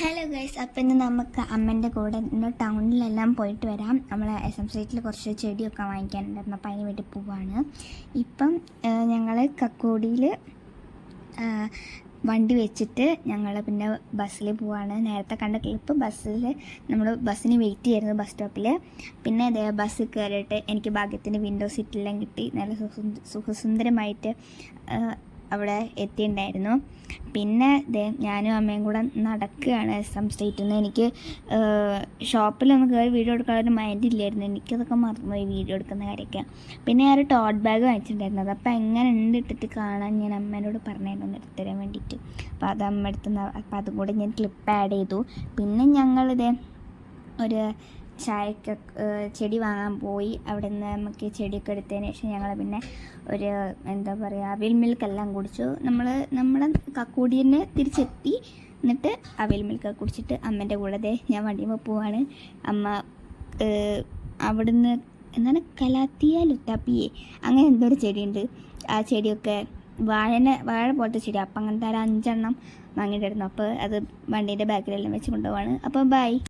Hello guys, അപ്പം ഇന്ന് നമുക്ക് അമ്മേൻ്റെ കൂടെ ഇന്ന് ടൗണിലെല്ലാം പോയിട്ട് വരാം. നമ്മൾ SM സ്ട്രീറ്റിൽ കുറച്ച് ചെടിയൊക്കെ വാങ്ങിക്കാനുണ്ടായിരുന്നു, അപ്പം അതിന് വേണ്ടി പോവാണ്. ഇപ്പം ഞങ്ങൾ കക്കോടിയിൽ വണ്ടി വെച്ചിട്ട് ഞങ്ങൾ പിന്നെ ബസ്സിൽ പോവാണ്. നേരത്തെ കണ്ട ക്ലിപ്പ് ബസ്സിൽ നമ്മൾ ബസ്സിന് വെയിറ്റ് ചെയ്യായിരുന്നു ബസ് സ്റ്റോപ്പിൽ. പിന്നെ അതേ ബസ്സിൽ കയറിയിട്ട് എനിക്ക് ഭാഗ്യത്തിന് വിൻഡോ സീറ്റെല്ലാം കിട്ടി. നല്ല സുഖസുന്ദരമായിട്ട് അവിടെ എത്തിയിട്ടുണ്ടായിരുന്നു. പിന്നെ ഞാനും അമ്മയും കൂടെ നടക്കുകയാണ് SM സ്ട്രീറ്റിൽ നിന്ന്. എനിക്ക് ഷോപ്പിലൊന്ന് കയറി വീഡിയോ എടുക്കാനൊരു മൈൻഡ് ഇല്ലായിരുന്നു. എനിക്കതൊക്കെ മറന്നുപോയി വീഡിയോ എടുക്കുന്ന കാര്യമൊക്കെ. പിന്നെ ഞാൻ ഒരു ടോട്ട് ബാഗ് വാങ്ങിച്ചിട്ടുണ്ടായിരുന്നത്. അപ്പോൾ എങ്ങനെ ഉണ്ട് ഇട്ടിട്ട് കാണാൻ ഞാൻ അമ്മേനോട് പറഞ്ഞായിരുന്നു എടുത്തരാൻ വേണ്ടിയിട്ട്. അപ്പോൾ അത് അമ്മ എടുത്തുന്ന, അപ്പോൾ അതും കൂടെ ഞാൻ ക്ലിപ്പ് ആഡ് ചെയ്തു. പിന്നെ ഞങ്ങളിത് ഒരു ചായക്ക് ചെടി വാങ്ങാൻ പോയി. അവിടെ നിന്ന് നമുക്ക് ചെടിയൊക്കെ എടുത്തതിന് ശേഷം ഞങ്ങൾ പിന്നെ ഒരു എന്താ പറയുക അവിൽ മിൽക്കെല്ലാം കുടിച്ചു. നമ്മുടെ കക്കോടിയിൽ തിരിച്ചെത്തി. എന്നിട്ട് അവിൽ മിൽക്കൊക്കെ കുടിച്ചിട്ട് അമ്മേൻ്റെ കൂടെ ഞാൻ വണ്ടിയുമ്പോൾ പോവാണ്. അമ്മ അവിടുന്ന് എന്താണ് കലാത്തിയ ലുത്താപ്പിയെ അങ്ങനെ എന്തോ ഒരു ചെടിയുണ്ട്. ആ ചെടിയൊക്കെ വാഴ പോലത്തെ ചെടി. അപ്പം അങ്ങനത്തെ ഒരു 5 എണ്ണം വാങ്ങിയിട്ടായിരുന്നു. അപ്പോൾ അത് വണ്ടീൻ്റെ ബാക്കിലെല്ലാം വെച്ച് കൊണ്ടുപോവാണ്. അപ്പോൾ ബൈ.